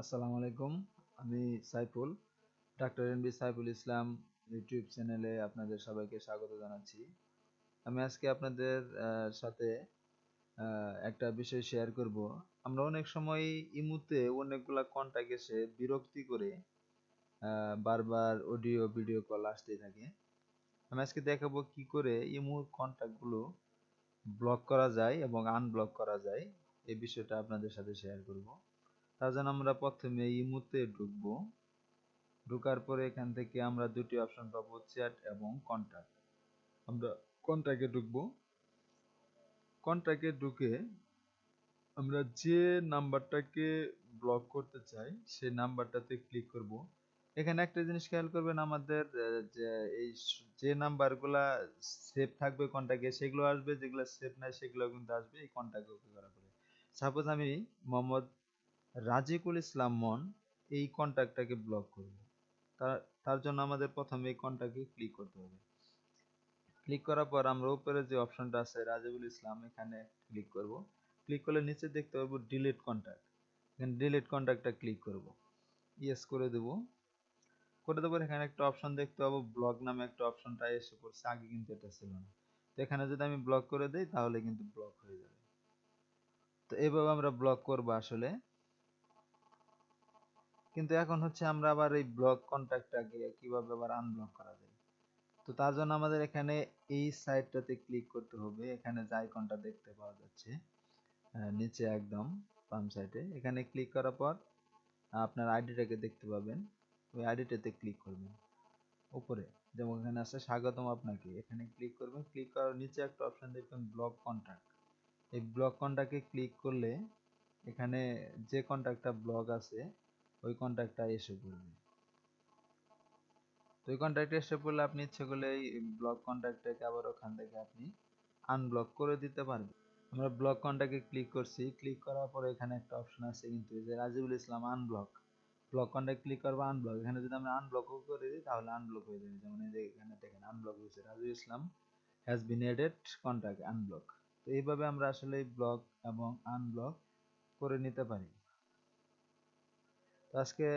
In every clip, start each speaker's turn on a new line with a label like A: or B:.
A: আসসালামু আলাইকুম। আমি Saiful, doctor NB Saiful Islam YouTube চ্যানেলে আপনাদের সবাইকে স্বাগত জানাচ্ছি। আমি আজকে আপনাদের সাথে একটা বিষয় শেয়ার করব। আমরা অনেক সময় ইমুতে অনেকগুলা কন্টাক্ট এসে বিরক্তি করে বারবার অডিও ভিডিও কল আসতেই থাকে। আমি আজকে দেখাবো কি করে ইমুর কন্টাক্টগুলো ব্লক করা যায় এবং আনব্লক করা যায়। এই বিষয়টা আপনাদের সাথে শেয়ার করব। তার জন্য আমরা প্রথমে ইমুতে ঢুকবো। ঢোকার পরে এখান থেকে আমরা দুটি অপশন পাবো, চ্যাট এবং কন্টাক্ট। আমরা কন্টাক্টে ঢুকবো। কন্টাক্টে ঢুকে আমরা যে নাম্বারটাকে ব্লক করতে চাই সেই নাম্বারটাতে ক্লিক করব। এখানে একটা জিনিস খেয়াল করবেন, আমাদের যে এই যে নাম্বারগুলা সেভ থাকবে কন্টাক্টে সেগুলো আসবে, যেগুলো সেভ নাই সেগুলো কিন্তু আসবে এই কন্টাক্ট ওকে করার পরে। সাপোজ আমি মোহাম্মদ রাজিকুল ইসলাম মন এই কন্টাক্টটাকে ব্লক করব। তার তার জন্য আমাদের প্রথমে এই কন্টাক্টে ক্লিক করতে হবে। ক্লিক করার পর আমরা উপরে যে অপশনটা আছে রাজিবুল ইসলাম, এখানে ক্লিক করব। ক্লিক করলে নিচে দেখতে পাবো ডিলিট কন্টাক্ট। এখানে ডিলিট কন্টাক্টটা ক্লিক করব, ইয়েস করে দেব। করে দেবো, এখানে একটা অপশন দেখতে পাবো ব্লক নামে একটা অপশনটা এসে পড়ছে, আগে কিন্তু এটা ছিল না। তো এখানে যদি আমি ব্লক করে দেই তাহলে কিন্তু ব্লক হয়ে যাবে। তো এইভাবে আমরা ব্লক করব আসলে। কিন্তু এখন হচ্ছে আমরা আবার এই ব্লক কন্টাক্টটাকে কিভাবে আবার আনব্লক করা যায়। তো তার জন্য আমাদের এখানে এই সাইটটাতে ক্লিক করতে হবে। এখানে যে আইকনটা দেখতে পাওয়া যাচ্ছে নিচে একদম বাম সাইডে, এখানে ক্লিক করার পর আপনার আইডিটাকে দেখতে পাবেন। ওই আইডিটাতে ক্লিক করবেন। উপরে যেমন এখানে আছে স্বাগতম আপনাকে, এখানে ক্লিক করবেন। ক্লিক করার নিচে একটা অপশন দেখবেন ব্লক কন্টাক্ট। এই ব্লক কন্টাক্টে ক্লিক করলে এখানে যে কন্টাক্টটা ব্লক আছে ওই কন্টাক্টটা এসে পড়বে। তো এই কন্টাক্টে এসে পড়লে আপনি ইচ্ছে করলে এই ব্লক কন্টাক্টটাকে আবার ওখান থেকে আপনি আনব্লক করে দিতে পারবেন। আমরা ব্লক কন্টাক্টে ক্লিক করছি। ক্লিক করার পরে এখানে একটা অপশন আছে কিন্তু যে রাজিবুল ইসলাম আনব্লক। ব্লক কন্টাক্ট ক্লিক করবো আনব্লক। এখানে যদি আমরা আনব্লকও করে দিই তাহলে আনব্লক হয়ে যাবে। যেমন এই যে এখানে দেখেন আনব্লক হয়েছে, Rajibul Islam has been added contact unblock. তো এইভাবে আমরা আসলে ব্লক এবং আনব্লক করে নিতে পারি। তো আজকে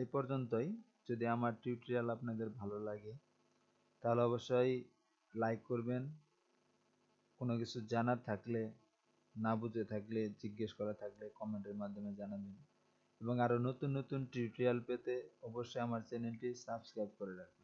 A: এই পর্যন্তই। যদি আমার টিউটোরিয়াল আপনাদের ভালো লাগে তাহলে অবশ্যই লাইক করবেন। কোনো কিছু জানার থাকলে, না বুঝে থাকলে, জিজ্ঞেস করা থাকলে কমেন্টের মাধ্যমে জানাবেন। এবং আরো নতুন নতুন টিউটোরিয়াল পেতে অবশ্যই আমার চ্যানেলটি সাবস্ক্রাইব করে রাখবেন।